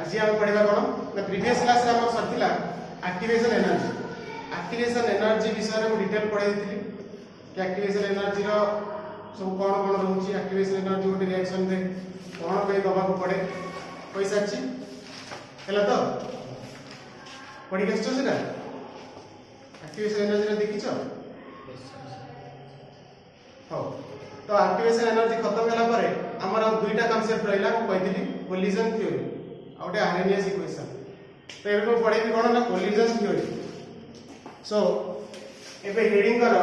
आज हम पढ़ा कौन ना प्रीवियस क्लास रे हमर सरथिला एक्टिवेशन एनर्जी विषय में डिटेल पढ़ाई थी कि एक्टिवेशन एनर्जी रो सब कौन कौन रहउची एक्टिवेशन एनर्जी गोटे रिएक्शन रे कौन पे दबा को पड़े कोई साची हैला तो पढ़ी के छो सेटा एक्टिवेशन एनर्जी रे देखिछो हो तो एक्टिवेशन एनर्जी खत्म होला परे हमर दुईटा कांसेप्ट रहला को कहथिली कोलिजन थ्योरी आउटे आरएनएस इक्वेशन तो एबे पढ़े भी कोन ना कोलिजन थ्योरी सो एबे हेडिंग करो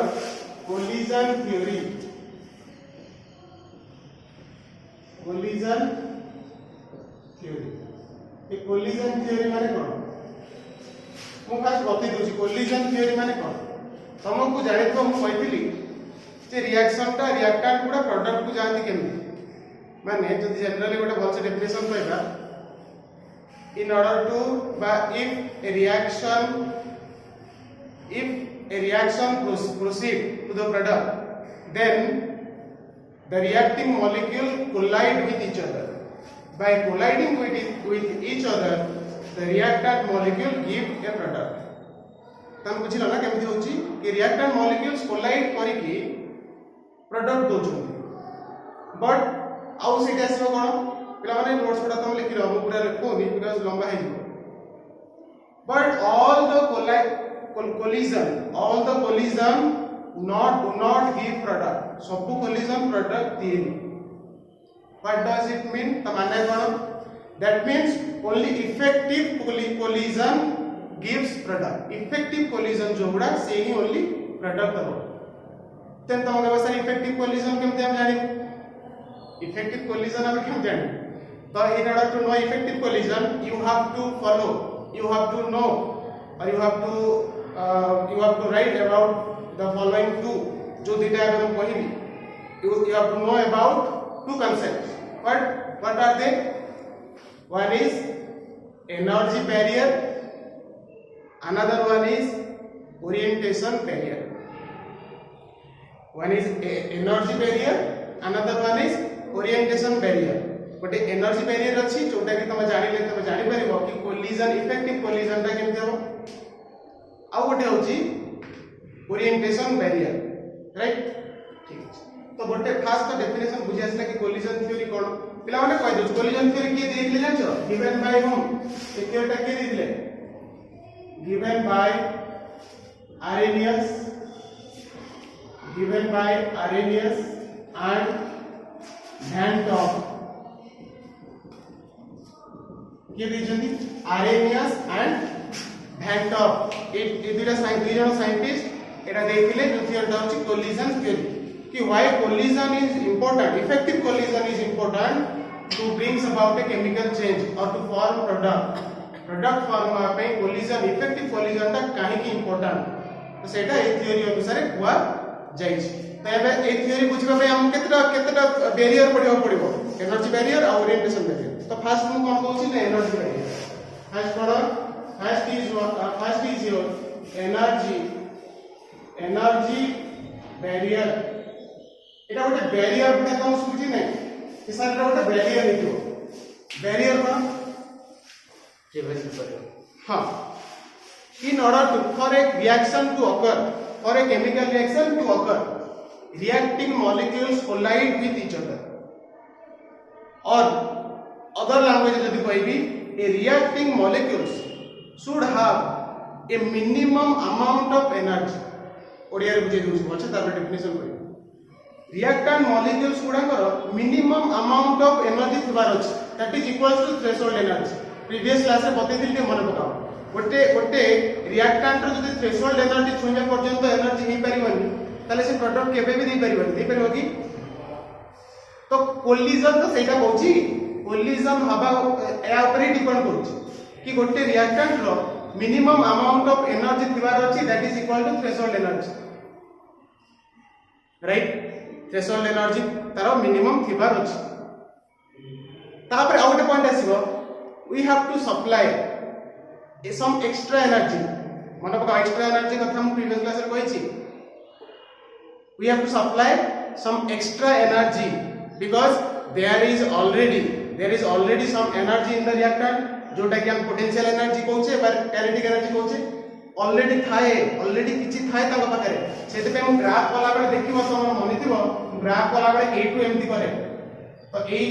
कोलिजन थ्योरी ये कोलिजन थ्योरी माने कोन मु खास बतै दोची कोलिजन थ्योरी माने कोन तुमको जानिथो मु कहथिली जे रिएक्शन टा रिएक्टेंट गुडा प्रोडक्ट को जानती केमि माने जदि जनरली गोटे भलसे डेफिनेशन कहबा in order to if a reaction proceed to the product then the reacting molecule collide with each other by colliding with each other the reactant molecule give a product तम बुझिला ना केमति होची कि reactant molecules collide करिकि product दोछन but आउ से आसीबो कोन पिला माने नोट्स पढा तुम लिखि रहो पूरा लिखोनी बिकॉज़ लंबा है but all the collision do not give product सब collision product दिएनी what does it mean त माने कोन that means only effective collision gives product effective collision जो गुडा से ही only product हो तेन तम व्यवस्था effective collision केमते हम जानि effective collision हम केम जानि so in order to know effective collision you have to know or you have to write about the following two जो दिटा हम कहिबी you have to know about two concepts what are they one is energy barrier another one is orientation barrier one is energy barrier another one is orientation barrier गोटे energy barrier अछि जोटा कि तुम जानिले तुम जानि परिबो कि कोलिजन इफेक्टिव कोलिजन ता केमते हो आ गोटे होची ओरिएंटेशन बैरियर राइट ठीक अछि तो गोटे फास्ट तो डेफिनेशन बुझि आसला कि कोलिजन थ्योरी कोन पिला माने कहि दउ कोलिजन थ्योरी के देइले जानछो गिवन बाय होम ए थ्योरीटा के दिले given by Arrhenius and Van Top ये दीजंदी Arrhenius and Van Top ए दुटा साइंटिस्ट एटा देखिले जो थ्योरीटा होची कोलिजन थ्योरी कि why collision is important effective collision is important to brings about a chemical change or to form product form पे collision effective collision ता काहे की important तो सेटा ए थ्योरी अनुसार हुआ जाई छी तो एबे ए थ्योरी बुझबा पे हम केतटा बैरियर पड़िबो एनर्जी बैरियर और ओरिएंटेशन बैरियर तो फर्स्ट हम कोन कहू छी ना energy barrier first is your energy barrier एटा गोटे बैरियर पे तुम सुझी नै कि सर एटा गोटे बैरियर निको बैरियर कोन प्रिवेंट करियो हां in order to for a reaction to occur for a chemical reaction to occur reacting molecules collide with each other or other language जदि कहबी a reacting molecules should have a minimum amount of energy Odia रे बुझे दिउछ अच्छा तार definition करी reactant molecules गुडा कर minimum amount of energy थिबार अछि that is equals to threshold energy previous class रे बतै दिल के मन पकाओ गोटे रिएक्टेंट रो जदि थ्रेशोल्ड एनर्जी छुइबा पर्यंत एनर्जी ही परिबनी ताले से प्रोडक्ट केबे भी दे परिबो कि तो कोलिजन तो सेटा कहूची कोलिजन हबा या ऊपर ही डिपेंड करूची कि गोटे रिएक्टेंट रो मिनिमम अमाउंट ऑफ एनर्जी थिबार अछि that is equal to threshold energy right threshold energy तारो मिनिमम थिबार अछि तापर आउट पॉइंट आसीबो we have to supply some extra energy मन पका extra energy कथा हम प्रीवियस क्लास रे कहि छी we have to supply some extra energy because there is already some energy in the reactant जोटा कि हम पोटेंशियल एनर्जी कहूचे बा काइनेटिक एनर्जी कहूचे ऑलरेडी किछि थाए ताका पाखरे सेते पे हम ग्राफ वाला बेले देखिबो तमन मनि थिबो ग्राफ वाला बेले ए टू एमती करे तो ए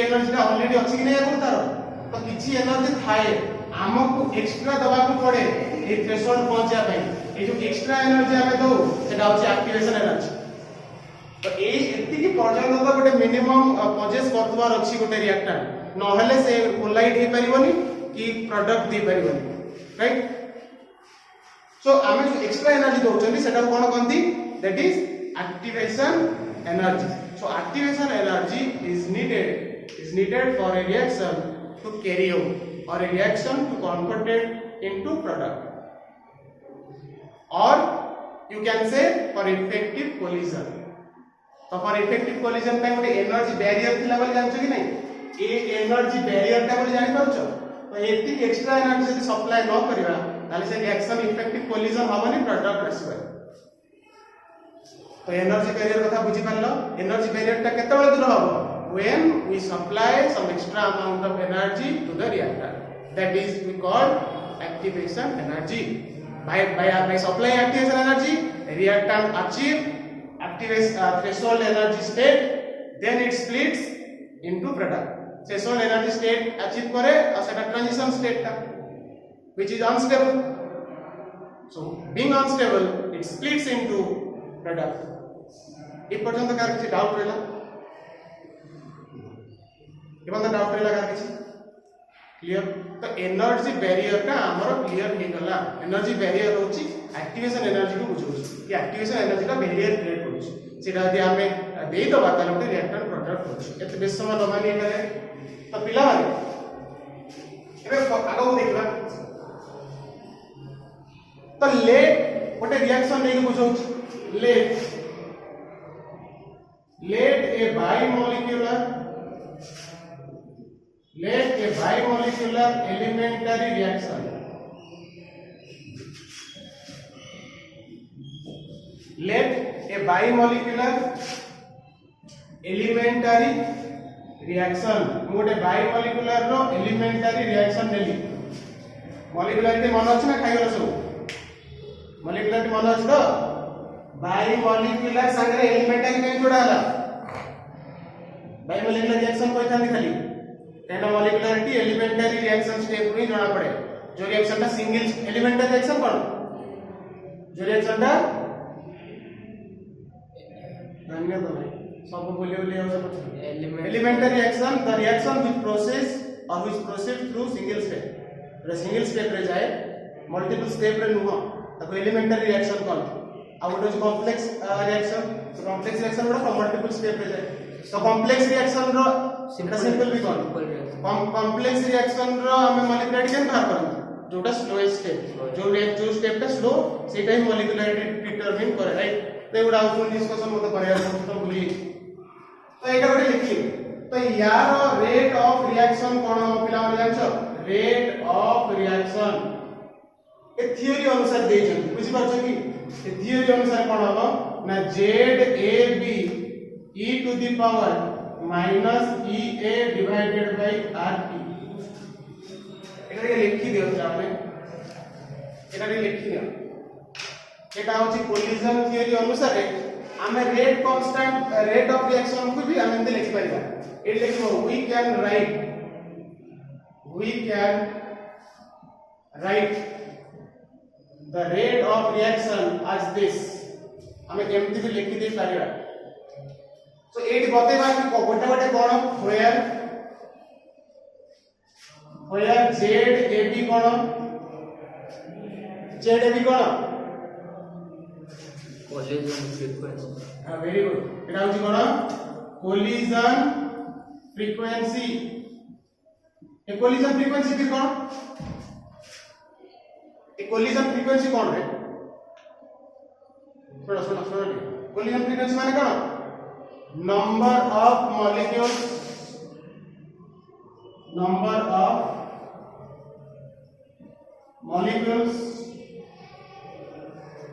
एनर्जी ता ऑलरेडी अछि कि नै आगु तार तो किछि एनर्जी थाए हमको एक्स्ट्रा दबा को पड़े ए थ्रेशोल्ड पहुंचा पे ए जो एक्स्ट्रा एनर्जी हमें दो सेटा होछि एक्टिवेशन एनर्जी तो ए एति की पर्यंत तो गोटे मिनिमम पजेस करतबार अछि गोटे रिएक्टर न हेले से कोलाइड हे परिबोनी कि प्रोडक्ट दे परिबोनी राइट सो आमे जो एक्स्ट्रा एनर्जी दोचनी सेटा कोन कहंती that is activation energy so activation energy is needed for a reaction to carry out or a reaction to convert it into product or you can say for effective collision तो for effective collision पे गोटे energy barrier थिला बोली जानछो कि नहीं ए energy barrier ता बोली जानि पाउछो तो एति एक्स्ट्रा एनर्जी यदि सप्लाई न करबा ताले से रिएक्शन इफेक्टिव कोलिजन हबनी प्रोडक्ट आसीबा तो एनर्जी बैरियर कथा बुझी पारलो एनर्जी बैरियर ता केते बेले दूर हबो when we supply some extra amount of energy to the reactor that is we call activation energy by supplying activation energy reactant achieve activation threshold energy state then it splits into product threshold energy state achieve करे और सेटा transition state था which is unstable so being unstable it splits into product ए पर्यंत car किछि doubt रहला एबन doubt रहला car किछि clear तो एनर्जी बैरियर का हमर क्लियर हे गला एनर्जी बैरियर होछि एक्टिवेशन एनर्जी को बुझौछि कि एक्टिवेशन एनर्जी का बैरियर क्रिएट होछि सेटा यदि हमें देई दबा ताले ओटे रिएक्टर प्रोडक्ट होछि एते बेस समय लमानी करे तो पिला माने एबे आगो देखिबा तो लेट गोटे रिएक्शन नै बुझौछि late A bimolecular elementary reaction let a bimolecular elementary reaction मोटे bimolecular रो elementary reaction नेली molecularity मन अछि ना खाइलो सब molecularity मन अछि तो bimolecular संगे elementary के जोड़ाला bimolecular reaction कोइ थानी खाली तेना molecularity elementary reaction step रे जणा पड़े जो रिएक्शन ता सिंगल elementary reaction कोन जो रिएक्शन ता धन्यवाद भाई सब बोले बोले सब elementary reaction the reaction which process or which proceed through single step रे सिंगल स्टेप रे जाए मल्टीपल स्टेप रे नुह ताको elementary reaction कोन आ गोटे कॉम्प्लेक्स रिएक्शन तो कॉम्प्लेक्स रिएक्शन रो मल्टीपल स्टेप रे जाए तो कॉम्प्लेक्स रिएक्शन रो सिंपल भी कोन कॉम्प्लेक्स रिएक्शन रो हमें मॉलिक्युलरिटी केन बाहर करन जोटा स्लोएस्ट स्टेप जो स्टेप टा स्लो सेटा ही मॉलिक्युलरिटी डिटरमाइन करे राइट तो एगुडा आउटपुट डिस्कशन मत करिया तो भूली तो एटा गोटे लिखि तो यार रेट ऑफ रिएक्शन कोन हम पिला माने जानछो रेट ऑफ रिएक्शन ए थ्योरी अनुसार दे छन बुझि परछो कि ए थ्योरी अनुसार कोन हबो ना ZAB e to the power minus EA divided by RT এটা লিখি দিও আপনি এটা লিখি দিও এটা হচ্ছে কোলিজন থিওরি অনুসারে ଆମେ ରେट कांस्टेंट रेट ऑफ रिएक्शन को भी हम एंते लिखि परिबा ए लिखबो we can write the rate of reaction as this हमें एमती भी लिखि दे परिबा सो एटी बतेबा कि गोटे गोटे कोन where ZAB cone ZAB cone collision frequency हां वेरी गुड एटा होची कोन collision frequency ए collision frequency फिर कोन ए collision frequency कोन रे सुनो collision frequency माने कोन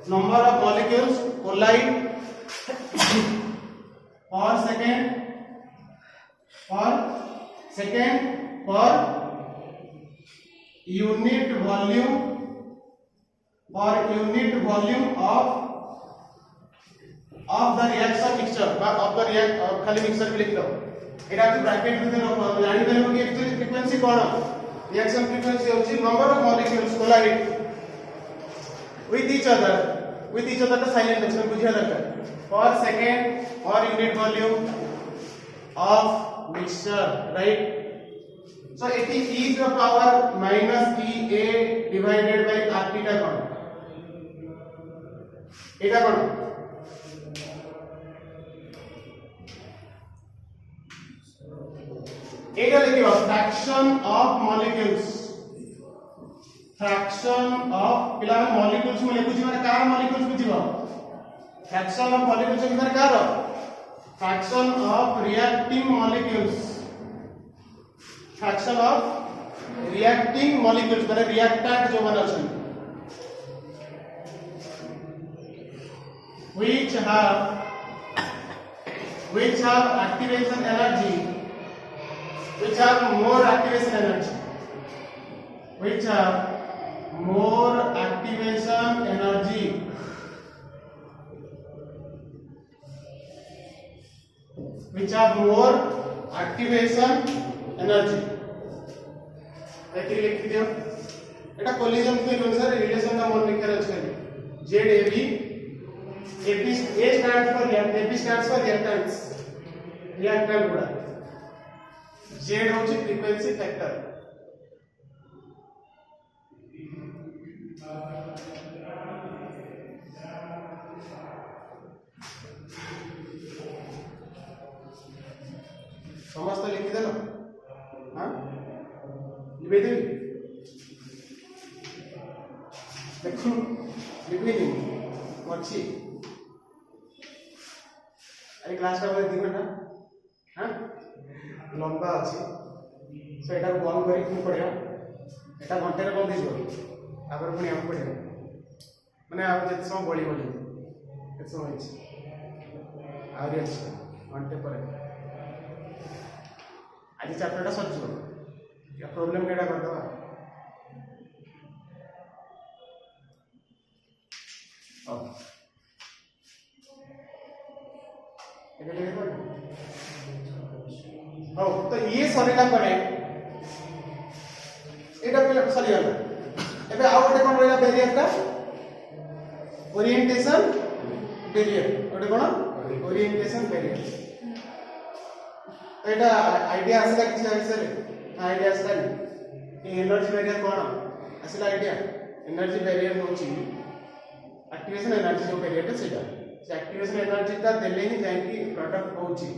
number of molecules collide per second per unit volume or unit volume of the reaction mixture বা of the খালি mixture লিখ দাও এটা হচ্ছে ব্র্যাকেট ভিতরে জানি পারিব কি एक्चुअली फ्रीक्वेंसी কোন रिएक्शन फ्रीक्वेंसी হচ্ছে number of molecules collide with each other টা साइलेंट আছে বুঝিয়া দরকার per second or unit volume of mixture, right? So it is e to the power minus EA divided by RT টা কোন এটা কোন এটা লিখিবা fraction of molecules पिला molecules में लिखुची माने car molecules बुझिबो fraction of molecules में car fraction of reacting molecules माने reactant जो माने अछन which have activation energy which have more activation energy which have more activation energy ऐसे लिख दियो एटा कोलिजन के अनुसार रिलेशन का मन लिखकर अछि ZAB AP stands for reactants reactant गुड़ा Z होची फ्रीक्वेंसी फैक्टर समस्त लिखि देलो हां लिखि दे देखो लिखि दे अछि अरे क्लास का बजे 2 घंटा हां लंबा अछि सो एटा को बंद करी कि पड़िया एटा घंटे रे बंद दिसो आबर पुनी हम पड़िया माने आ जे समय बोली के समय अछि आरी अछि घंटे पर आज चैप्टर टा सज या प्रॉब्लम केडा कर दवा तो ये सरीला परे एटा पे सरी गला एबे आ गोटे कोन रहला बैरियर का ओरिएंटेशन बैरियर गोटे कोन ओरिएंटेशन बैरियर एटा आईडिया आसला किछ आंसर आईडिया आसला कि एनर्जी बैरियर कोन आसला आईडिया एनर्जी बैरियर होची एक्टिवेशन एनर्जी जो बैरियर सेटा से एक्टिवेशन एनर्जी ता देले ही जाय कि प्रोडक्ट होची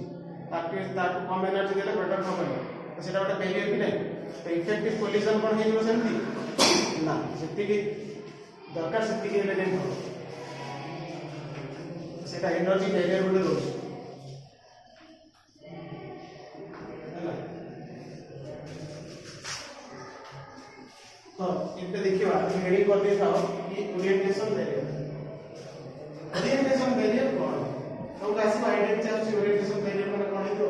ताकि ताकू कम एनर्जी देले प्रोडक्ट होबे तो सेटा गोटे बैरियर भी नै तो इफेक्टिव कोलिजन कोन हे जो सेमती ना सेति कि दरकार सेति कि हेले नै सेटा एनर्जी बैरियर बोले रोज तो इनके देखिए हेडिंग कर दे था कि ओरिएंटेशन बैरियर कौन तो कैसे आइडिया चाहिए ओरिएंटेशन बैरियर माने कौन है तो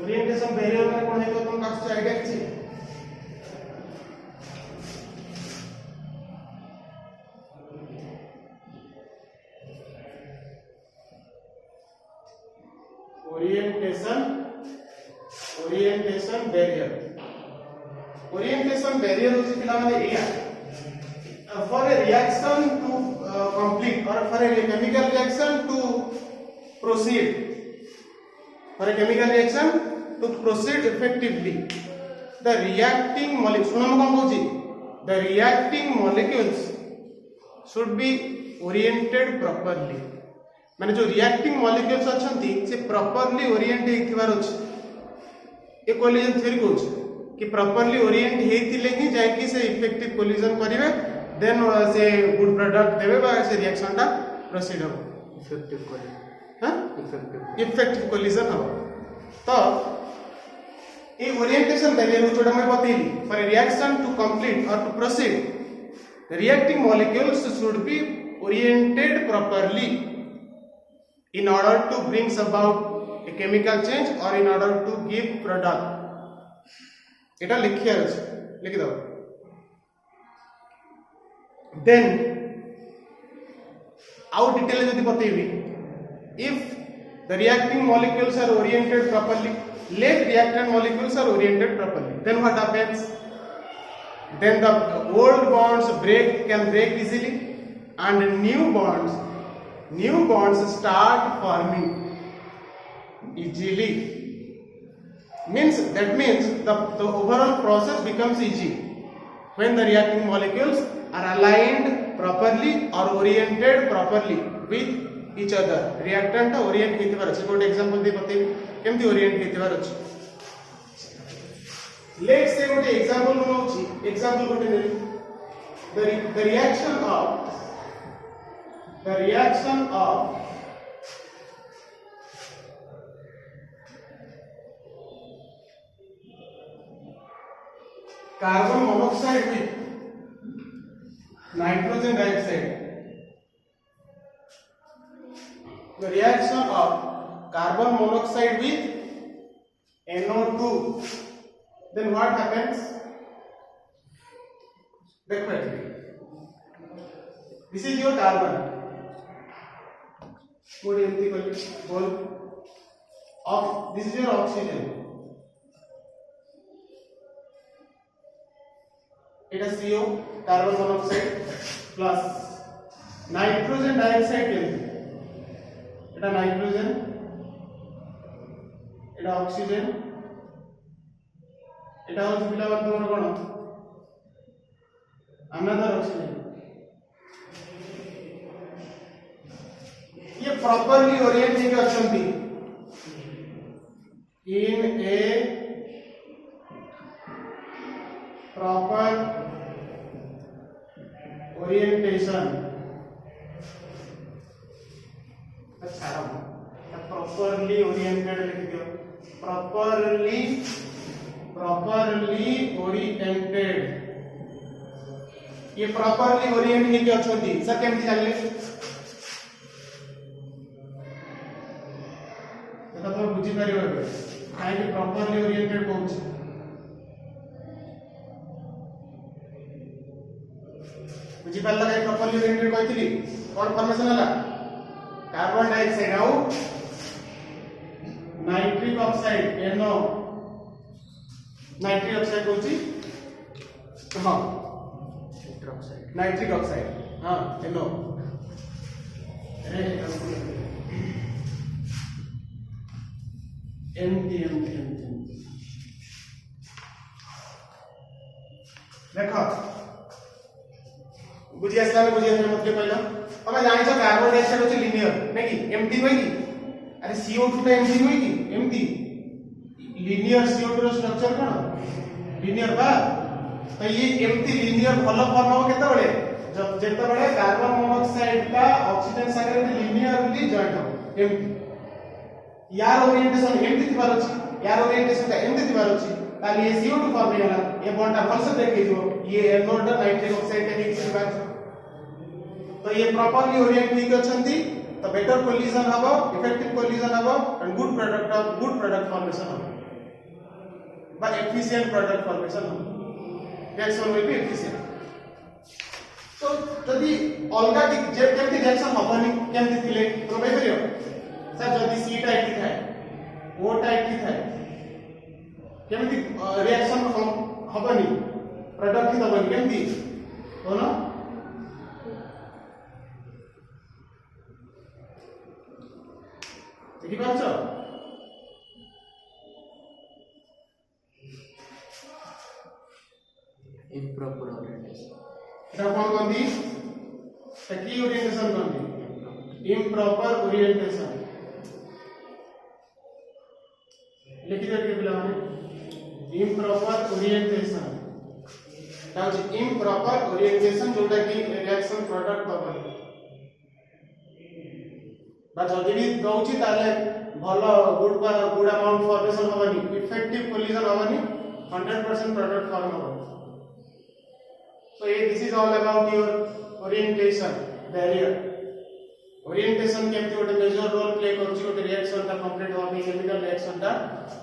ओरिएंटेशन बैरियर माने कौन है तो तुम काछ आइडिया किछि ओरिएंटेशन बैरियर होछि पिला माने एया for a reaction to complete or for a chemical reaction to proceed effectively the reacting molecules सुनो हम कोन कहूची the reacting molecules should be oriented properly माने जो reacting molecules अछंती से properly orient हेथिबार अछि ए कोलिजन थ्योरी कहूची कि properly orient हेथिले ही जाय कि से इफेक्टिव कोलिजन करिवे देन से गुड प्रोडक्ट देबे बा से रिएक्शन टा प्रोसीड हो इफेक्टिव कोलिजन हो तो ए ओरिएंटेशन बैरियर जोटा मैं बतेली for a reaction to complete और to proceed the reacting molecules should be oriented properly in order to brings about a chemical change or in order to give product एटा लिखिया अछि लिखि दो देन आउ detail जदि बतेबी if the reacting molecules are oriented properly, let reactant molecules are oriented properly, then what happens? Then the old bonds can break easily and new bonds start forming easily. Means the overall process becomes easy when the reacting molecules are aligned properly or oriented properly with each other. Reactant orient हेतिबार अछि गोटे example दे बतेबी केमति orient हेतिबार अछि let's say गोटे example बनौछि example गोटे नेली the reaction of carbon monoxide with nitrogen dioxide. The reaction of carbon monoxide with NO2, then what happens? This is your carbon. What empty ball of this is your oxygen. It is CO carbon monoxide plus nitrogen dioxide empty. এটা nitrogen এটা oxygen এটা হচ্ছে পিলাবার তোমার কোন another oxygen ये properly Orient होके अछंती इन ए proper orientation properly oriented लिख दियो properly oriented ये properly orient हे के अछंती सर केमति जानले एटा तो बुझी परिबो काहे कि properly oriented कहूछ बुझी पाला काहे properly oriented कहथिली कोन फॉर्मेशन हला कार्बन डाइऑक्साइड आउ nitric oxide NO nitric oxide होची हां नाइट्रिक ऑक्साइड हां NO एमटी देखो बुझी आसला मतलब कहला तमे जानि छ कार्बन डाइऑक्साइड होची लीनियर नै कि एमटी होई कि अरे CO2 टा एमटी होई कि एमटी लीनियर CO2 रो स्ट्रक्चर कोन लीनियर बा तो ये एमटी लीनियर भलो फॉर्म हो केते बळे जब जेते बळे कार्बन मोनोऑक्साइड का ऑक्सीजन सागर लीनियरली जॉइंट हो एमटी यार ओरिएंटेशन एमटी थिबार अछि यार ओरिएंटेशन का एमटी थिबार अछि ताली ये CO2 फॉर्म हेला ये बॉन्ड भलसे देखे जो ये NO टा नाइट्रिक ऑक्साइड का एक थिबार तो ये प्रॉपर्ली ओरिएंट ठीक अछंती तो बेटर कोलिजन हबो इफेक्टिव कोलिजन हबो एंड गुड प्रोडक्ट फॉर्मेशन हबो बा एफिशिएंट प्रोडक्ट फॉर्मेशन हबो रिएक्शन विल बी एफिशिएंट तो जदी अलगा केमति रिएक्शन हबनी केमति थिले तो भाई करियो सर जदी सी टाइप की थाए ओ टाइप की थाए केमति रिएक्शन हबनी प्रोडक्ट की हबनी केमति हो ना देखि पाछो improper orientation এটা কোন গন্দি তা কি ওরিয়েন্টেশন গন্দি improper orientation लिखि दे के पिला माने improper orientation ता improper orientation जोटा कि रिएक्शन प्रोडक्ट बबल बा जदि भी दउची ताले भलो गुड अमाउंट फॉर्मेशन होबनी इफेक्टिव कोलिजन होबनी 100% प्रोडक्ट फॉर्म होबनी so this is all about your orientation barrier orientation केमति गोटे मेजर रोल प्ले करछि गोटे रिएक्शन ता कंप्लीट होबनी केमिकल रिएक्शन ता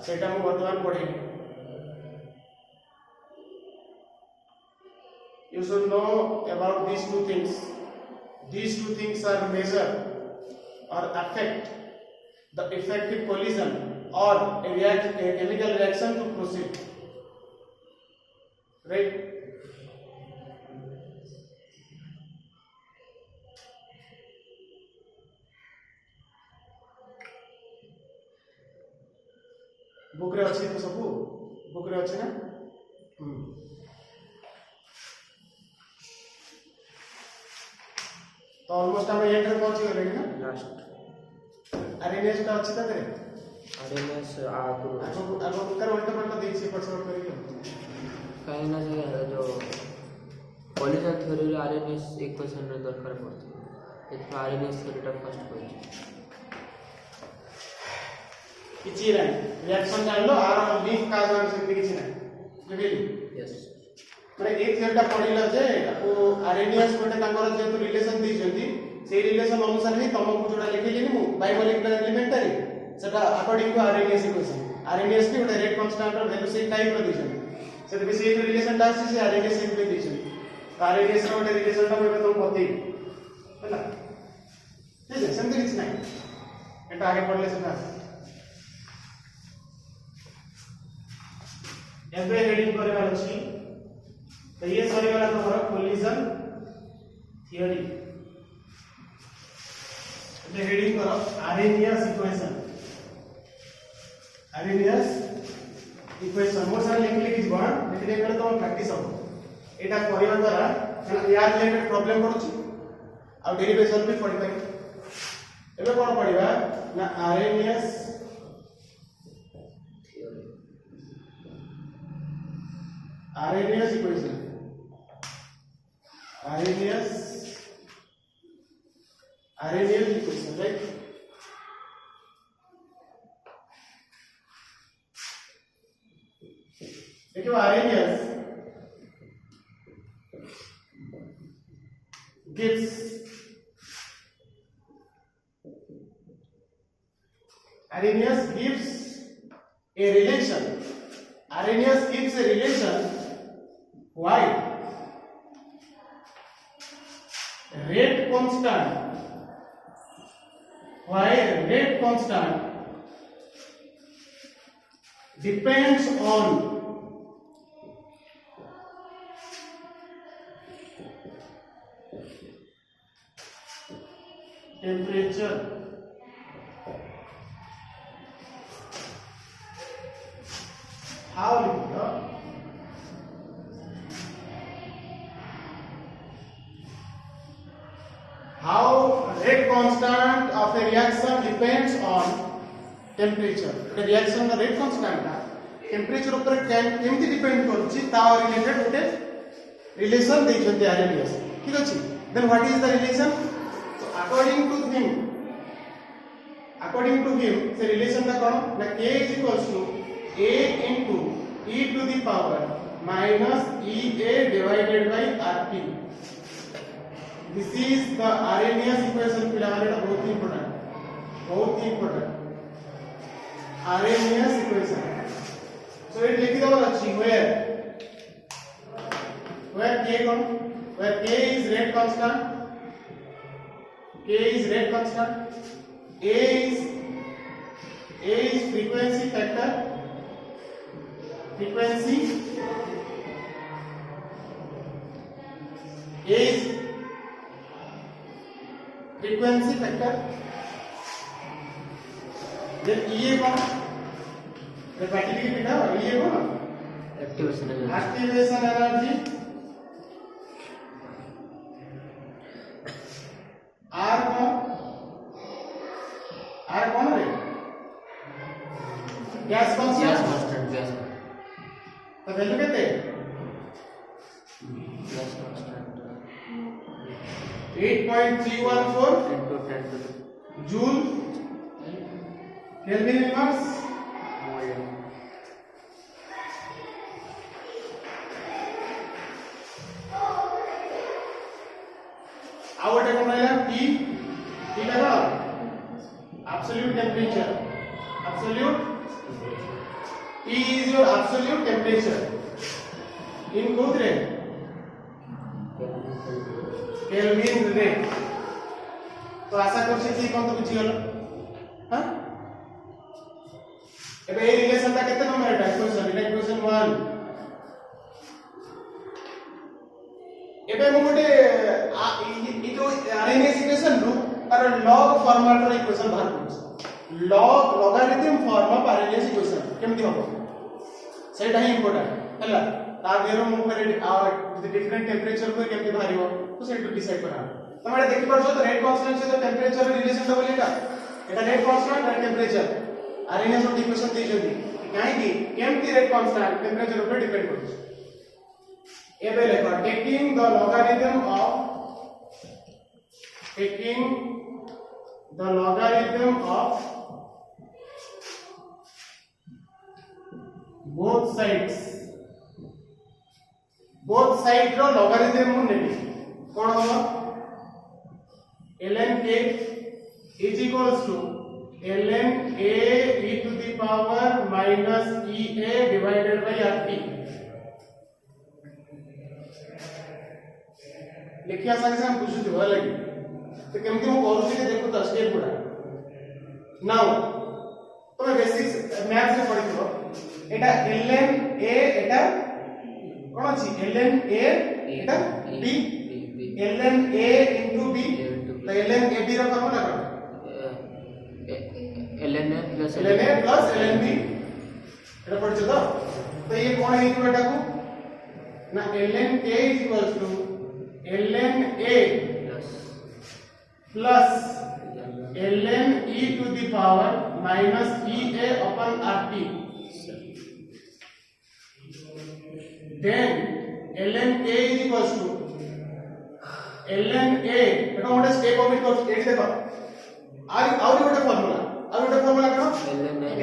सेटा हम वर्तमान पढेली you should know about these two things. These two things are measure or affect the effective collision or a chemical reaction to proceed. Right? Book रे अच्छी तो सब बुक रे अच्छी ना तो ऑलमोस्ट हम एंड रे पहुंच गए ना लास्ट आरएनएस टा अच्छी ताते आरएनएस आगु आगो कर उल्टा पल्टा देख से पछोड़ करी कहीं ना से जो कॉलिजन थ्योरी रे आरएनएस इक्वेशन रे दरकार पड़छ एत आरएनएस थ्योरी टा फर्स्ट पड़छ किछि रे रिएक्शन जानलो आर लिंक का जान से किछि ना बुझिली यस माने ए थ्योरी टा पढिला जे आपको आरएनएस कोटे तांगर जे तो रिलेशन दै जंती से रिलेशन अनुसार ही तमको जोडा लिखिलिनी मु बायोमोलिकुलर एलिमेंटरी सेटा according to Arrhenius equation Arrhenius की गोटे रेट कांस्टेंट और वैल्यू सेम टाइप रो दैछन सेटा भी सेम रिलेशन टा आसी से आरएनएस से भी दैछन आरएनएस रो गोटे रिलेशन टा मैं तुम बतई हैला ठीक है सेमते किछ नाही एटा आगे पढले सेटा एबे हेडिंग करबार अछि तो ये सॉरी वाला तुम्हारा कोलिजन थ्योरी एबे हेडिंग करो आरएनएस इक्वेशन मोर सारे लिख लिख जीवन लिख दे करे तो प्रैक्टिस हो एटा करबा द्वारा यार रिलेटेड प्रॉब्लम पडुची आ डेरिवेशन भी पढि पारि एबे कोन पढिबा ना RNS equation RNA's equation right देखिए RNA's gives a relation why rate constant depends on temperature how rate constant of a reaction depends on temperature the reaction the rate constant temperature ऊपर केमती depend करछि ता related होते relation देखते Arrhenius ठीक अछि then what is the relation so according to him से relation ता कोन ना k is equals to a into e to the power minus ea divided by rt this is the RNA's equation पिलाने बहुत important RNA's equation so it लिखि दो अच्छी where k कौन where k is rate constant a is frequency factor then E कौन the battery की बेटा E कौन एक्टिवेशन एनर्जी R कौन रे गैस कांस्टेंट तो वैल्यू कितने gas constant 8.314 into 10 to the joule kelvin inverse mole out है कौन रहेगा T लगा absolute temperature T is your absolute temperature in both range rate तो आशा करछि कि कोन तो बुझी गेलो हां एबे ए रिलेशन ता केते नंबर एटा इक्वेशन 1 एबे मो गोटे ई जो आरएनएस इक्वेशन रू तार लॉग फॉर्मेट रो इक्वेशन बाहर करछ लॉगारिथम फॉर्म ऑफ आरएनएस इक्वेशन केमति होबो सेटा ही इंपोर्टेंट हला ता देरो मो करे डिफरेंट टेंपरेचर को केमति बाहरिबो तो सेट डिसाइड करा तमे देखि परछो तो रेट कांस्टेंट से तो टेंपरेचर रिलेशन ता बोलेटा एटा rate constant and temperature Arrhenius रो इक्वेशन दे जदी काहे कि केमति रेट कांस्टेंट टेंपरेचर ऊपर डिपेंड करछ एबे लेखो taking the logarithm of both sides रो logarithm मु नेली कोन हो ln a is equals to ln a e to the power minus ea divided by rt लिखिया संगे से हम पूछू दिवा लगी तो केमति हम करू छी देखो त स्टेप पूरा नाउ तो बेसिक्स मैथ से पढ़ी थो एटा ln a एटा कोन अछि ln a Etah b ln a into b तो ln ab रो फॉर्मूला कोन ln a plus ln b एटा पढ़छ तो ये कोन है बेटा को ना ln a is equals to ln a plus ln e to the power minus ea upon rt then ln a is equals to ln a देखो मोटे step of it को एट देखो आउट गोटे फार्मूला करो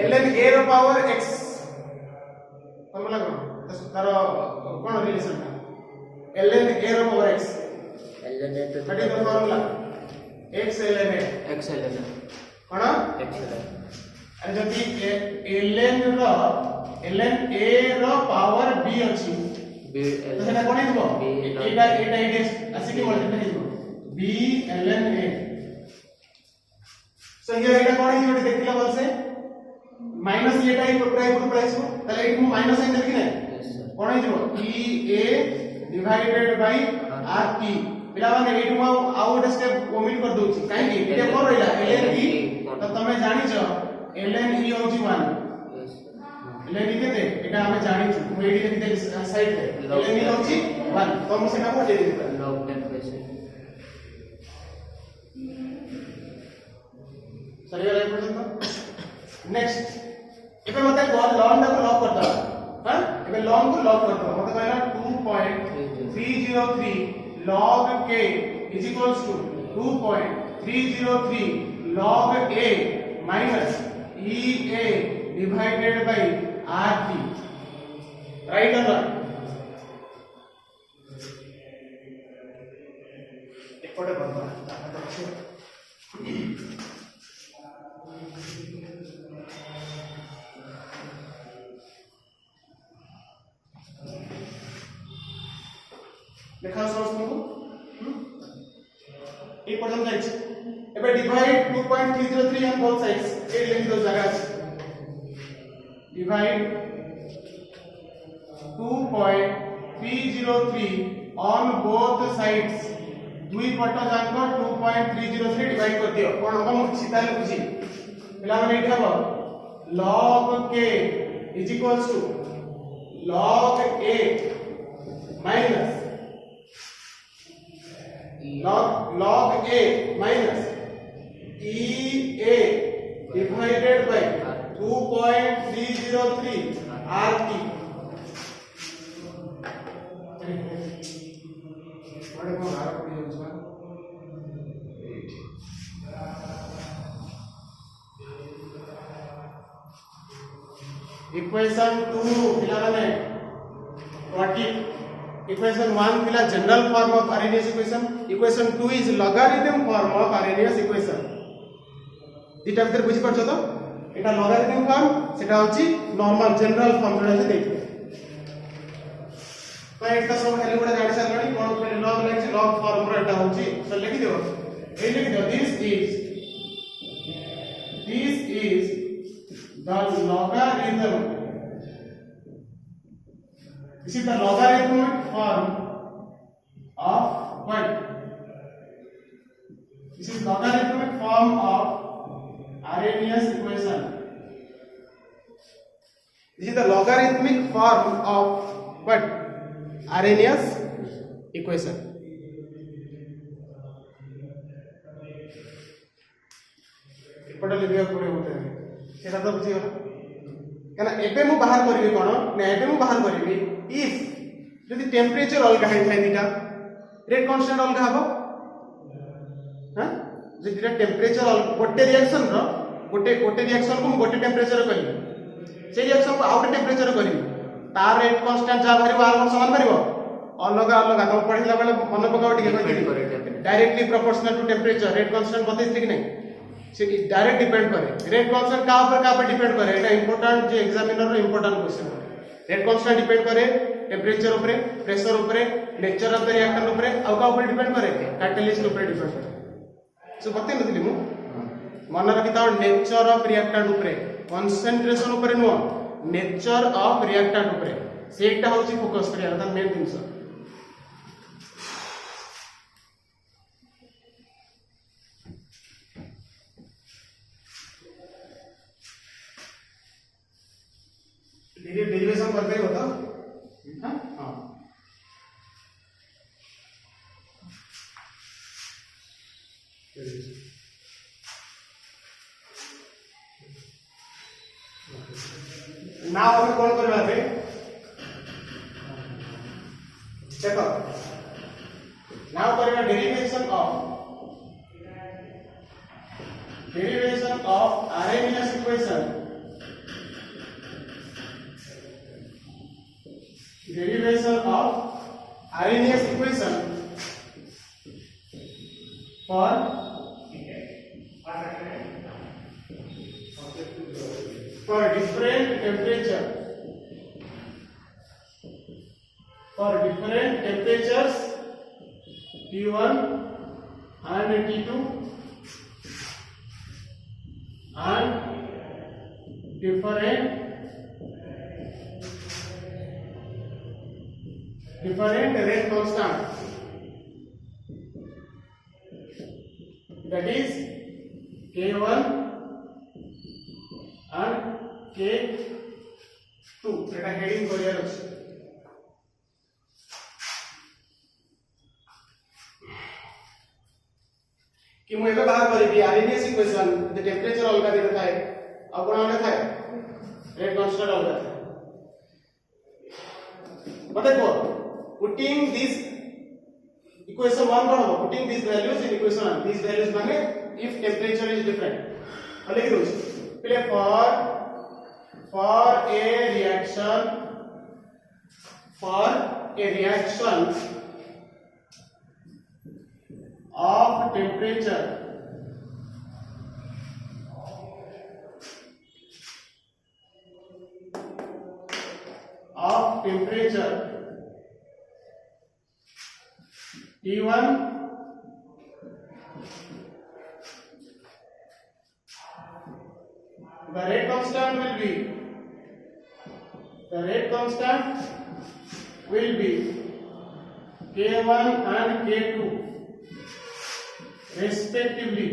ln a रो power x formula करो तार कोन रिलेशन ln a रो power x ln a to that is the formula x ln a कोन x ln और जदी ln a रो पावर b अछि b तो सेटा कोन हिबो एटा आसी के मल्टीप्लाई हिबो b ln a सो ये एटा कोन हिबो देखिला बोल से माइनस एटा ही प्राइम प्राइस हो तले एटा माइनस साइन देखि नै कोन हिबो e a divided by rt पिला माने एटु आउ गोटे स्टेप ओमिट कर दोछि काहे कि एटा कोन रहला ln e तो तमे जानि छ ln e होछि 1 ln e केते एटा हम जानि छु मु एटी लिखि दे साइड रे ln e होछि 1 तो हम सेटा को दे देबा log 10 सही वाला पर्यंत नेक्स्ट एबे मते लॉग को लॉक कर दो हां एबे लॉग को लॉक कर दो मते कहला 2.303 log k is equals to 2.303 log a minus ea divided by rt right or not एपटे बंदा देखा समझ को एक पर्यंत जाइछ एबे divide 2.303 on both sides A लिख दो जगह डिवाइड 2.303 ऑन बोथ साइड्स दुई पट जाक 2.303 डिवाइड कर दियो कोन हम सीधा लिखुची पिला माने एठी हबो log k is equals to log a minus log a minus ea divided by 2.303 rt बड़े को आर पड़ी जाउछा इक्वेशन 2 पिला माने व्हाट इक्वेशन 1 पिला general form of Arrhenius equation 2 is logarithm form of Arrhenius equation दिटा भीतर बुझी परछो तो एटा लॉगरिथम फॉर्म सेटा होची नॉर्मल जनरल फॉर्म जोडा से देखिए तो एटा सब खाली गोटे जानि सारलानी कोन खाली लॉग लागछि लॉग फॉर्म रो एटा होछि तो लिखि दियो ए लिखि दियो this is the logarithm this is the logarithmic form of what this is logarithmic form of Arrhenius equation. This is the logarithmic form of what Arrhenius equation. पढ़ लिखा पड़े होते हैं सेटा तो बुझी गला कना एबे मु बाहर करबी कोन ना एबे मु बाहर करबी इफ यदि टेम्परेचर अलगा है थाई दिटा रेट कांस्टेंट अलगा हबो हां जे दिटा टेम्परेचर गोटे रिएक्शन रो गोटे रिएक्शन को गोटे टेम्परेचर करबी से रिएक्शन को आउट टेम्परेचर करबी तार रेट कांस्टेंट जा भरिबो आर समान भरिबो अलग अलग तो पढ़िला बेले मन पकाव टिके कहि directly proportional to temperature rate constant बतैछि कि नहीं से डायरेक्ट डिपेंड करे रेट कांस्टेंट का पर डिपेंड करे एटा इंपोर्टेंट जे एग्जामिनर रो important question rate constant depend करे टेम्परेचर ऊपर प्रेशर ऊपर नेचर ऑफ द रिएक्टेंट ऊपर आ का ऊपर डिपेंड करे कैटलिस्ट ऊपर डिपेंड करे सो बते नथिली मु मन रखिता नेचर ऑफ रिएक्टेंट ऊपर कंसंट्रेशन ऊपर नो नेचर ऑफ रिएक्टेंट ऊपर सेटा होची फोकस करिया था मेन थिंग्स डेरिवेशन करते ही होता हां हां नाउ हम कौन करबा बे देखो नाउ करबा derivation of Arrhenius equation derivation of Arrhenius equation for different temperature for different temperatures T1 and T2 and different rate constant that is K1 and K2 eta heading koriya अछि कि मु एबे बाहर करबी Arrhenius equation the temperature अलगा दे थाए आ कोन अलगा थाए rate constant अलगा थाए बता को putting this equation 1 कोन हो putting these values in equation 1 these values माने if temperature is different लिख दो पहले for a reaction of temperature T1 the rate constant will be K1 and K2 respectively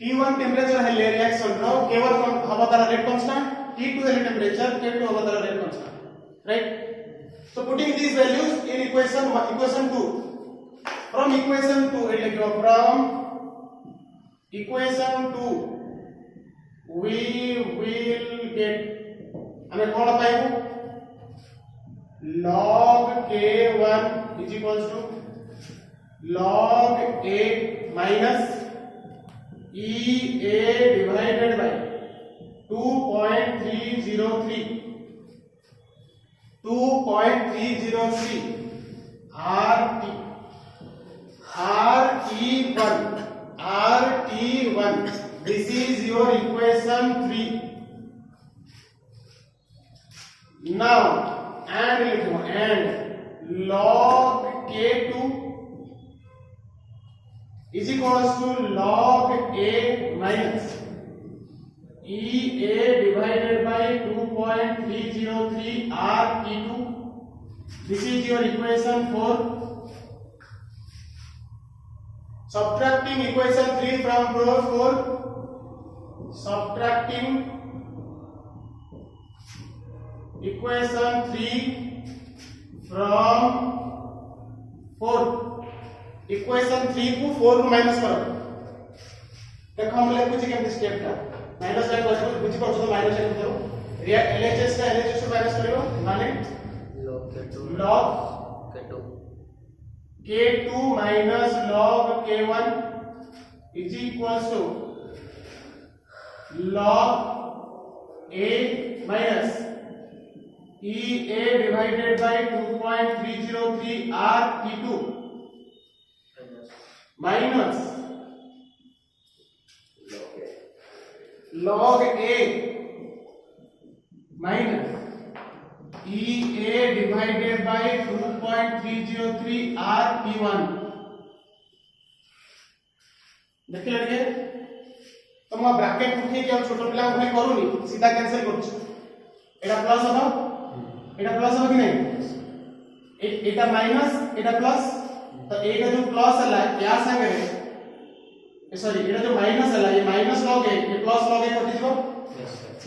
T1 temperature है reaction रो K1 हवा तारा rate constant T2 है temperature K2 हवा तारा rate constant right so putting these values in equation 2 from equation 2 from equation 2 we will get हमें कौन पाएंगे log K1 is equals to log A minus EA divided by 2.303 RT1 this is your equation 3 now and लिखो and log k2 is equals to log a minus EA divided by 2.303 R T2. This is your equation 4. Subtracting equation 3 from 4. Subtracting equation 3 from 4. Equation 3 को 4 को minus करो देखो हम लिख कुछ केमती step का माइनस ला कर बुझी पड़छ तो माइनस लिख दो रिया एलएचएस का एलएचएस को माइनस करियो माने log k2 minus log k1 is equals to log a minus EA divided by 2.303 R T2 minus log a minus EA divided by 2.303 R T1 देखिए लड़के तो मैं ब्रैकेट उठे के छोट पिला उठे करूनी सीधा कैंसिल करूछ एटा प्लस हो कि नहीं एटा माइनस एटा प्लस तो एटा जो प्लस हला या संगे सॉरी एटा जो माइनस हला ये माइनस लॉग ए ये प्लस लॉग ए कटि जबो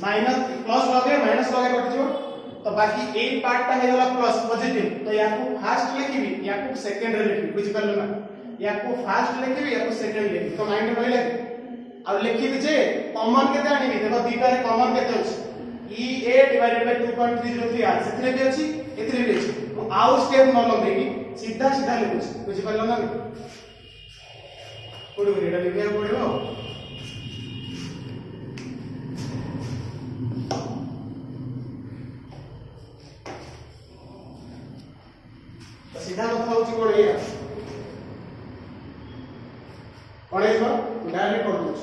माइनस प्लस लॉग ए माइनस लॉग ए कटि जबो तो बाकी ए पार्ट ता हेला प्लस पॉजिटिव तो या को फर्स्ट लिखिबी या को सेकंड रे लिखिबी बुझि करलो ना या को फर्स्ट लिखिबी या को सेकंड लिखिबी तो माइंड में रहले अब लिखिबी जे कॉमन केते आनिबी देखो दीटा रे कॉमन केते अछि EA divided by 2.303 R सेथरे भी अछि एथरे भी अछि तो आउ स्टेप न लगे कि सीधा सीधा लिखुछ बुझि परलो ना कोड को एटा लिखिया पड़िबो तो सीधा कथा होछि कोड एया कोन एबो डायरेक्ट कर दूछ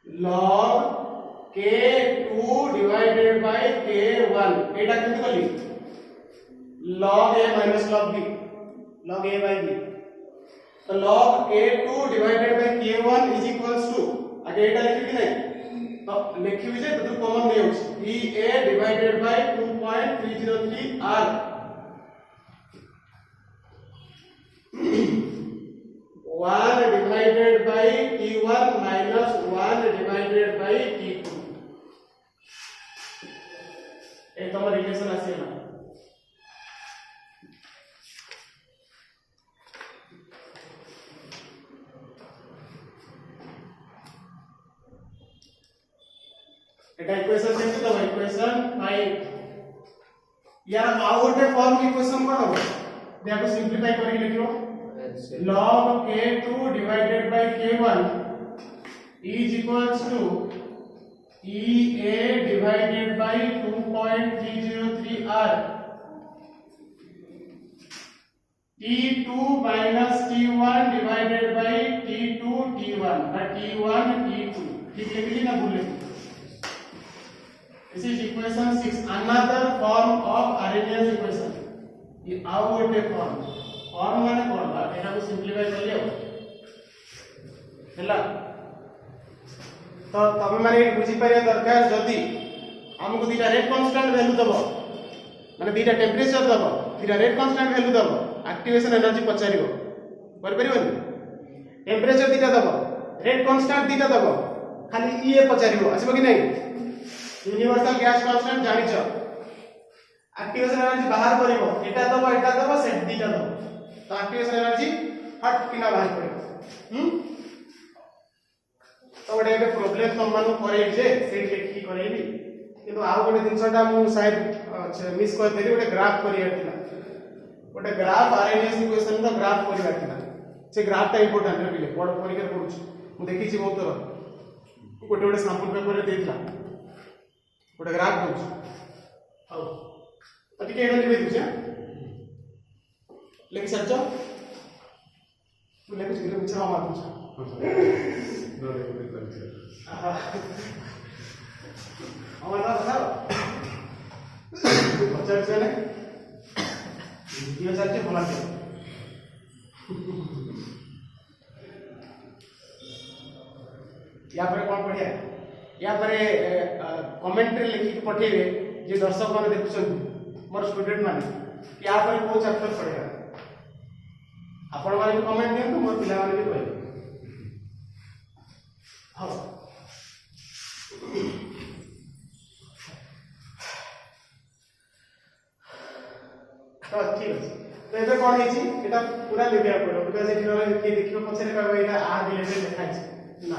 log k2 divided by k1 एटा केमति कली log a minus log b log a by b तो log k2 divided by k1 is equals to आगे एटा लिखि कि नहीं तो लिखिबी जे तो कॉमन नै होछि EA divided by 2.303 R 1 divided by t1 minus 1 divided by t2 ए तम रिलेशन आसी ना एटा इक्वेशन केमति दबा इक्वेशन 5 यार आउटे फॉर्म इक्वेशन कोन हो देखो सिंपलीफाई करके लिखियो log k2 divided by k1 is equals to EA divided by 2.303 R T2 minus T1 divided by T2 T1 or T1 T2 ठीक लिखी ना भूल this is equation 6 another form of Arrhenius equation ये आउ गोटे form माने कोन बा एटा को सिंपलीफाई कर लियो हैला तो तमे माने बुझी पारे दरकार जदी हमको दीटा रेट कांस्टेंट वैल्यू दबो माने दीटा टेंपरेचर दबो दीटा रेट कांस्टेंट वैल्यू दबो एक्टिवेशन एनर्जी पचारिबो कर परिबो टेंपरेचर दीटा दबो रेट कांस्टेंट दीटा दबो खाली ये पचारिबो आसीबो कि नहीं यूनिवर्सल गैस कांस्टेंट जानि छ एक्टिवेशन एनर्जी बाहर करिवो एटा दबो सेट दीटा दबो तो एक्टिवेशन एनर्जी हट किना बाहर पड़े तो गोटे एक प्रॉब्लम तुम मानु करे जे से लिखि करेली किंतु आ गोटे दिनसटा मु शायद मिस कर देली गोटे ग्राफ करिया थिला गोटे graph RNS equation the graph करिया थिला से ग्राफ ता इंपोर्टेंट रे बिले बड़ परीक्षा पढुछ मु देखि छी बहुत तरह गोटे गोटे सैंपल पेपर रे देथिला गोटे ग्राफ दउछ आउ अति के एटा लिखि दुछ लेकिन सच्चा तू लेकिन जिले में चला मार दूसरा हमारा बताओ पचार ने वीडियो चलते भला के या पर कौन पढ़िया या पर कमेंट रे लिखि पठेबे जे दर्शक माने देखुछन मोर स्टूडेंट माने या पर को चैप्टर पढ़ेगा आपण माने कमेंट दियंतु मोर पिला माने भी कहबे हां तो ठीक है तो एबे कोन हेची एटा पूरा लिखिया पड़ो बिकॉज़ इट नो के देखियो पछरे कहबे एटा आर रिलेटेड लिखा छै ना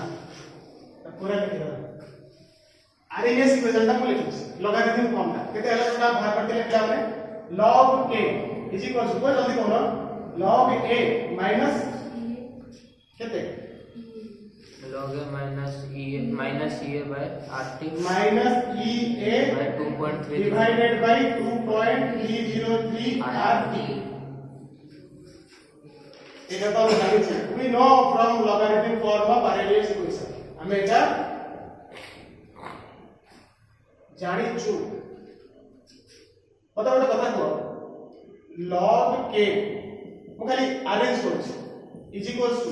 तो पूरा लिखि दो आरे ये इक्वेशन ता लिखु लॉगरिथम फॉर्म ता केते हला जोटा बाहर करते लिखला हमने log a is equal to जल्दी कहनो log a माइनस केते log a minus ea by rt minus ea by 2.3 divided by 2.303 rt এটা তো আমরা জানি we know from logarithm form of Arrhenius equation আমি এটা জানিছু কথা কো log k মু খালি अरेंज করছি is equals to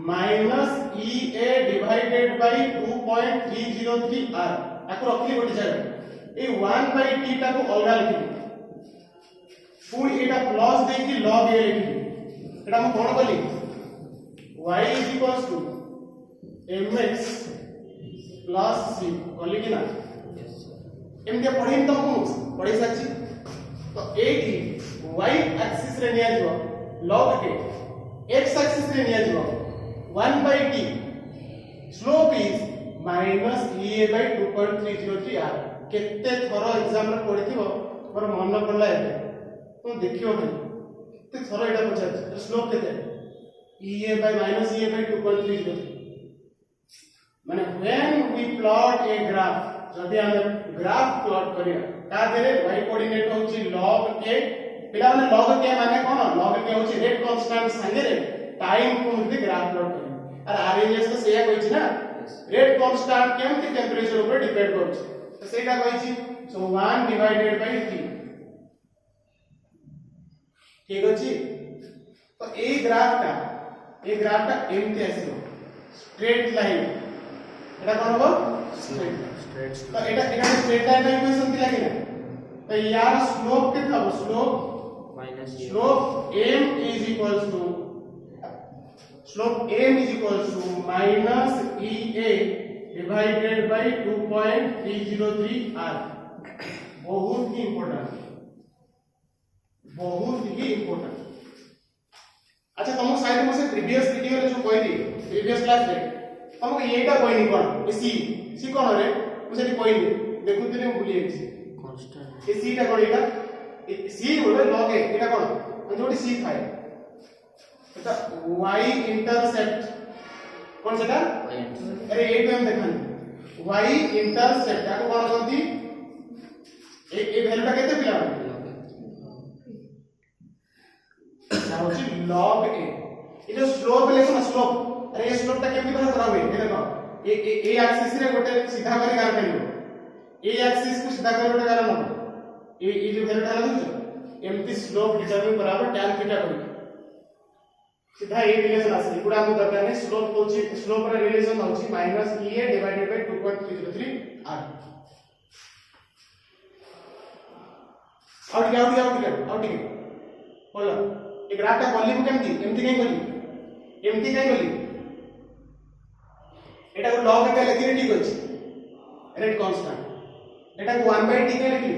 minus ea divided by 2.303 r আকু রখলি গোটে জায়গা এই 1 by t টা को अलगा लिखि पुणी एटा प्लस देकी log a लिखि एटा हम कोन कली y is equals to mx plus c कली कि ना एमते पढिम तुमको पढि सच्ची तो एटी y एक्सिस रे निया जो log के x एक्सिस रे निया जो 1 by t slope is minus ea by 2.303 r केते थरो एग्जाम रे पढिथिबो मोर मन पड़ला एबे तुम देखियो भाई केते थरो एटा पछा स्लोप केते ea by minus ea by 2.303 माने when we plot a graph जदि हम ग्राफ प्लॉट करिया का देले y कोऑर्डिनेट होची log k पिला माने log k माने कोन log k होची रेट कांस्टेंट संगे रे टाइम को मते ग्राफ प्लॉट करिया और आरएनएस तो सेया कहिछि ना रेट कांस्टेंट केमति टेंपरेचर ऊपर डिपेंड करछि तो सेटा कहिछि सो 1 डिवाइडेड बाय 3 ठीक अछि तो ए ग्राफटा एमति आसीबो स्ट्रेट लाइन एटा कोन हो स्ट्रेट तो एटा स्ट्रेट लाइन का इक्वेशन दिला कि ना तो यार स्लोप कितना हो slope minus slope m is equals to minus ea divided by 2.303 r बहुत ही इंपोर्टेंट अच्छा तुम शायद मुझे प्रीवियस वीडियो रे जो कहली प्रीवियस क्लास रे तुमको एटा कहनी कोन ए सी कोन रे मुझे कहली देखुतले हम भूली गेछि कांस्टेंट ए सी टा कोन एटा सी बोले log a एटा कोन जोटी सी थाए एटा y इंटरसेप्ट कोन सेटा अरे ए पे हम देखन y इंटरसेप्ट याको कोन कहती ए वैल्यू टा केते पिला ना होची log a ये जो स्लोप लेखो ना स्लोप अरे ये स्लोप टा केमति बाहर करा हुए देखो ए एक्सिस रे गोटे सीधा करी गार करियो ए एक्सिस को सीधा करी गोटे गार न ए जो वैल्यू टा लागु एमती स्लोप डिटरमाइन कराबो tan थीटा करी सीधा ए रिलेशन आसे गुडा हम दरकार नै स्लोप होची स्लोप रे रिलेशन होची minus ea divided by 2.303 r out बोलो ए ग्राफ टा कॉली केमती एमती कहीं कली एटा को log के लिखि ठीक अछि रेट कांस्टेंट एटा को 1 by t के लिखि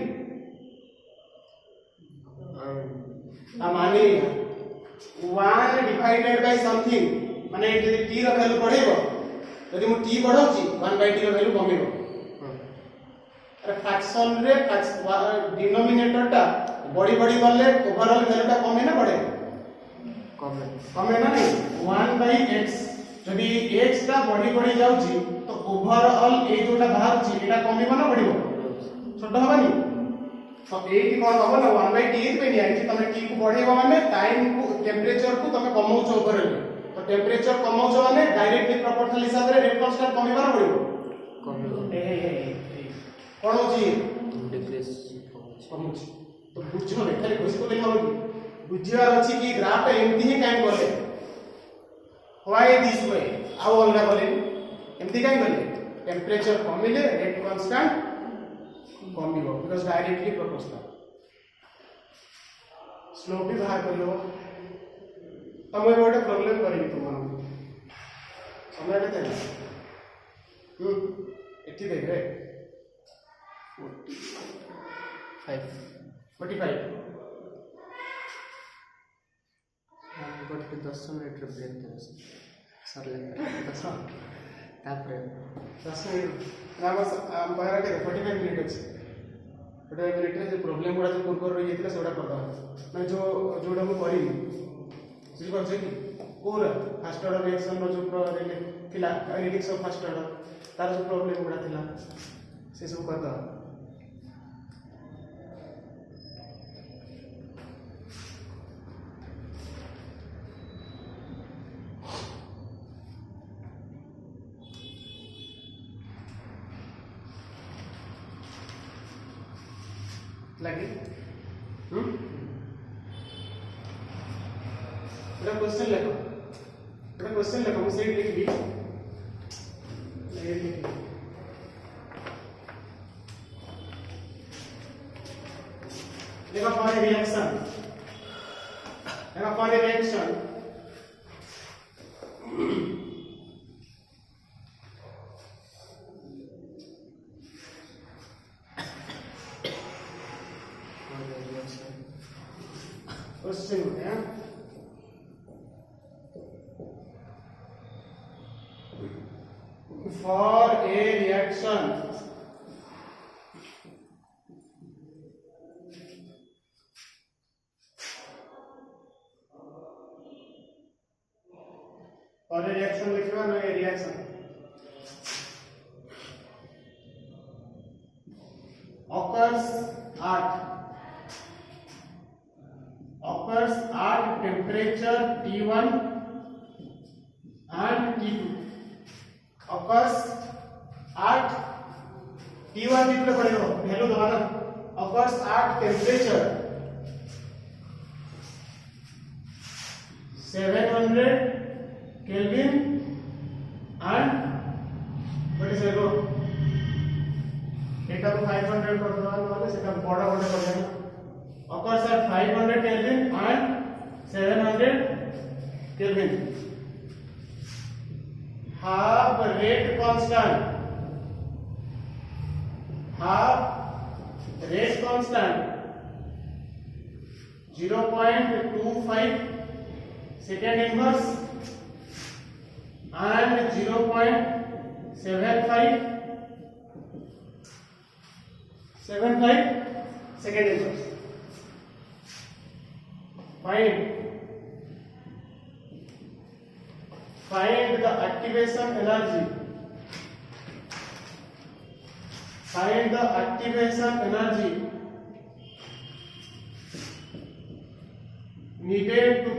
आ माने 1 डिवाइडेड बाय समथिंग माने यदि t रो वैल्यू बढ़ेबो यदि मु t बढ़ौची 1 by t रो वैल्यू कमेबो अरे फ्रैक्शन रे डिनोमिनेटर टा बड़ी गले ओवरऑल वैल्यू टा कमे ना बढ़े कमे ना नहीं 1 by x जदि x टा बढ़ी जाउची तो ओवरऑल ए जोटा बाहरची एटा कमेबो ना बढ़िबो छोट हबनी तो ए की कोन हबो ना 1 by t पे नि आइछि तमे t को बढ़ेबो माने टाइम को टेंपरेचर को तमे कमाउछ ओवरऑल तो टेंपरेचर कमाउछ माने डायरेक्टली प्रोपोर्शनल हिसाब रे रेट कांस्टेंट कमेबो ना बढ़िबो कोन होची डिक्रीज कमुची तो बुझो नहीं खाली घोषित को देखो बुझियार अछि कि ग्राफ टा एमती ही काई बोले व्हाई दिस वे आउ अलगा बोले एमती काई बोले टेंपरेचर कमिले रेट कांस्टेंट कमिबो बिकॉज़ डायरेक्टली प्रोपोर्शनल स्लोप भी बाहर करियो तम ए गोटे प्रॉब्लम करी तुम समय केते ना एठी देख रे 45 ଗୋଟେ 10 ମିନିଟର ବ୍ରେକ୍ ଦେବେ ସରିଲା 10 ତାପରେ 10 मिनिट हम बाहर के 45 मिनिट अछि 45 मिनिट रे जे प्रॉब्लम गुडा जो पूर्व रही जेतिला सेडा करदा मैं जो जोडा मु करी बुझि पाछे कि पूरा फर्स्ट ऑर्डर रिएक्शन रो जो थिला रिडिक्स ऑफ फर्स्ट ऑर्डर तार जो प्रॉब्लम गुडा थिला से सब करदा लगे क्वेश्चन लिखो मुझे लिख ली देखो फॉर रिएक्शन क्वेश्चन होते हैं for a reaction लिखवा ना a reaction occurs at temperature T1 and T2 occurs at T1 T2 पढ़ेगा वैल्यू दोबारा occurs at temperature 700 Kelvin and what is it एटा को 500 कर दो वाले सेटा बड़ा बड़ा कर देना occurs at 500 Kelvin and 700 Kelvin half rate constant 0.25 second inverse and 0.75 second inverse find the activation energy needed to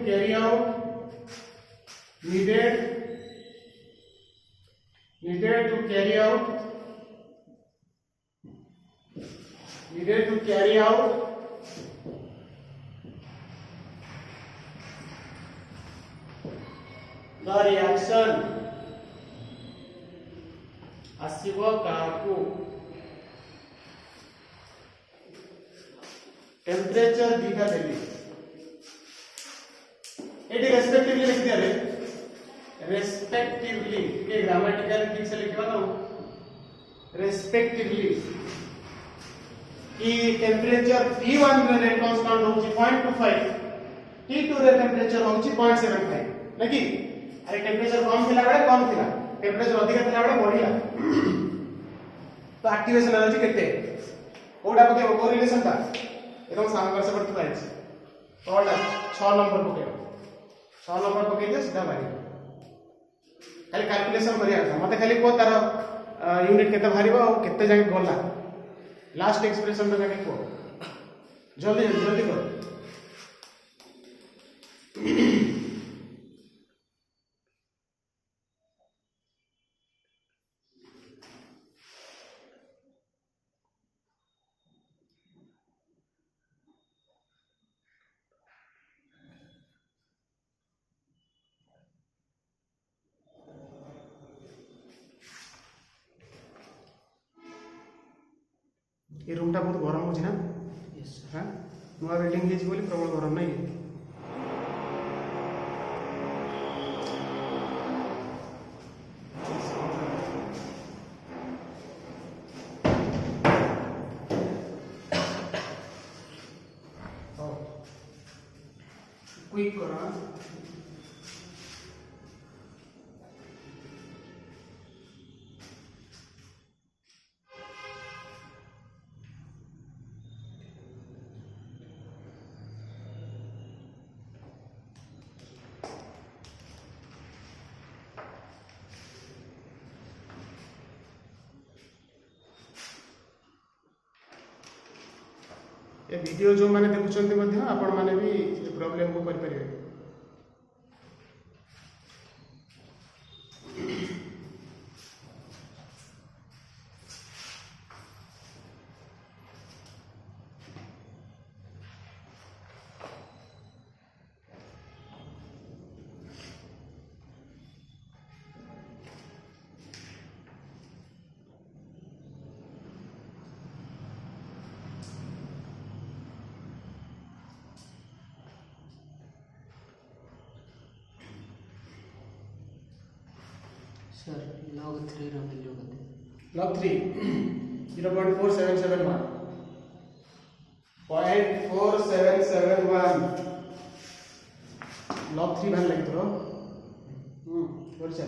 carry out the reaction आसिबो काकू टेम्परेचर दीटा देली एटी रेस्पेक्टिवली लिख दिया रे रेस्पेक्टिवली के ग्रामेटिकल ठीक से लिखवा ना रेस्पेक्टिवली कि टेम्परेचर T1 रे रेट कांस्टेंट होची 0.25 T2 रे टेम्परेचर होची 0.75 नकी अरे टेम्परेचर कम थिला बडे कम थिला टेम्परेचर अधिक थिला बडे बढ़िया तो एक्टिवेशन एनर्जी केते कोडा पके कोरिलेशन था एकदम सामने से पड़ता है तो 6 नंबर पके दे सीधा भारी खाली कैलकुलेशन करिया था मते खाली को तार यूनिट केते भारीबो और केते जाके गला लास्ट एक्सप्रेशन तो जाके को जल्दी कर ये रूमटा बहुत गरम हो ना यस हाँ नुआ बिल्डिंग ହେଇଛି ବୋଲି ପ୍ରବଳ ଗରମ ନାହିଁ क्विक करा ये वीडियो जो माने देखुछन्ते मध्य आपण माने भी प्रॉब्लम को कर परिबे सर log 3 ର value କେତେ log 3 0.4771 0.4771 log 3 ভাল লাগি তোর বলছ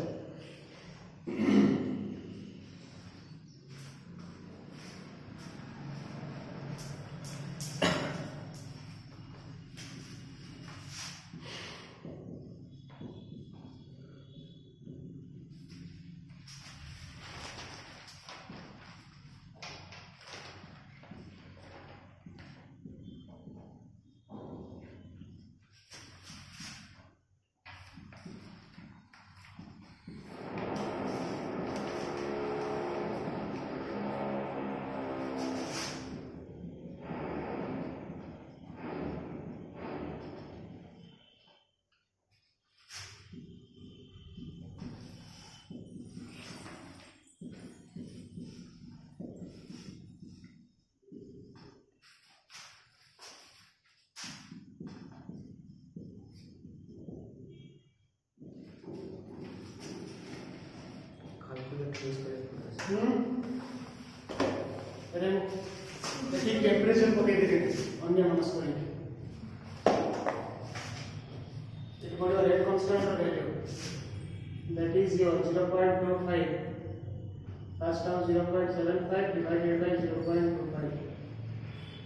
कैलकुलेट यूज करें अरे देखिए टेम्परेचर को दे दे अन्य मनस करें it got your rate constant or value that is your 0.25 first term 0.75 divided by 0.25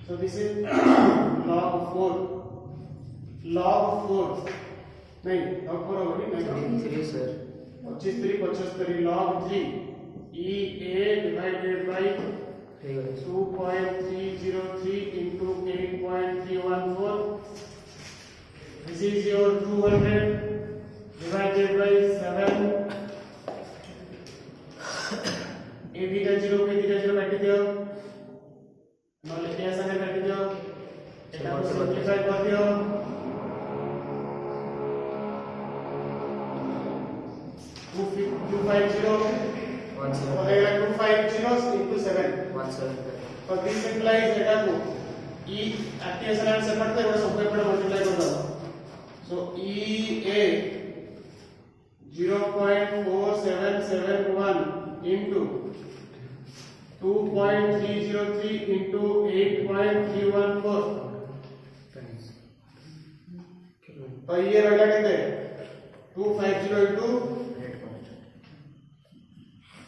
so this is log 4 नहीं log 4 होगी नहीं 3 sir 25 3 75 log 3 e a divided by 2.303 into 8.314 this is your 200 divided by 7 a beta 0 के beta 0 काट दियो नॉले के संगे काट दियो एटा को सिंपलीफाई कर दियो 250 into 7 so this implies data को e activation and separate पे वो सब पे मल्टीप्लाई कर दो so e a 0.4771 into 2.303 into 8.314 तो ये रहला केते 250 into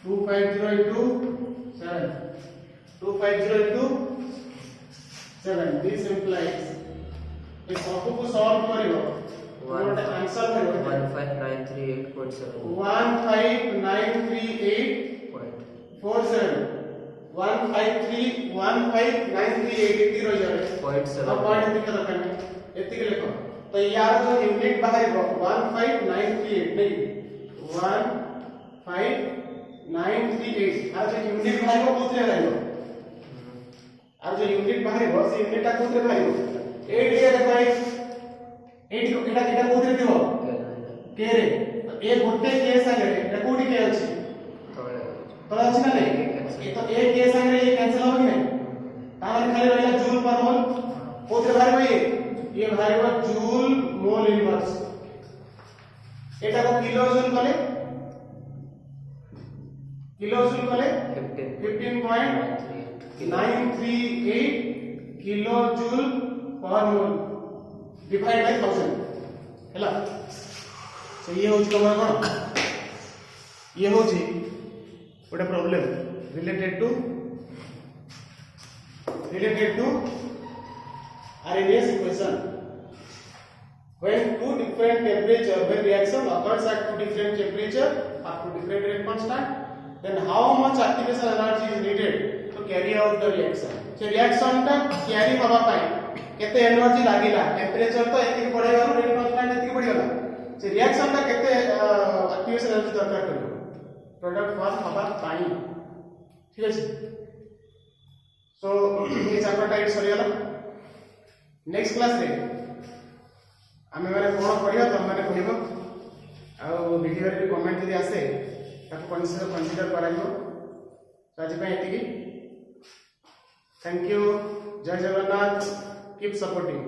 250 into 7 250 into 7 this implies ये सब को सॉल्व करियो what आंसर करियो 15938.7 15938.47 153 रह जावे 0.7 अब पॉइंट दिक्कत दरकार नहीं एतिक लिखो तो यार जो यूनिट बाहर 15938 नहीं 15938 আর যে ইউনিট বাহিব কোথে লাইব আর যে ইউনিট বাহিব সেই ইউনিটটা কোথে লাইব 8 দিয়ে দেখো 8 को এটা কোথে দিব কে রে এ গোটে কে সাইডে এটা কোডি কে আছে তো আছে না নাই এ তো এ কে সাইডে এ ক্যান্সেল হবে কি নাই ताहले खाली रहला जूल पर मोल कोथरे बाहर ये बाहर जूल मोल इनवर्स एटा को किलो जूल कले 15.938 किलो जूल पर मोल डिवाइड बाय 1000 हैला तो ये हो कोन ये हो गोटे problem related to RNS equation when two different temperature when reaction occurs at two different temperature up to different rate constant then how much activation energy is needed to carry out the reaction so reaction ta carry haba pai kete energy lagila temperature to etik badaiba rate constant etik badigala so reaction ta kete activation energy darkar karibo product form haba pai ठीक है सो ये chapter tight सरी गला next class रे आमे माने कोन पढियो त माने पढिबो आ वीडियो रे कमेंट जदी आसे ताको कंसीडर कराइबो तो आज पे एतिकी थैंक यू जय जगन्नाथ कीप सपोर्टिंग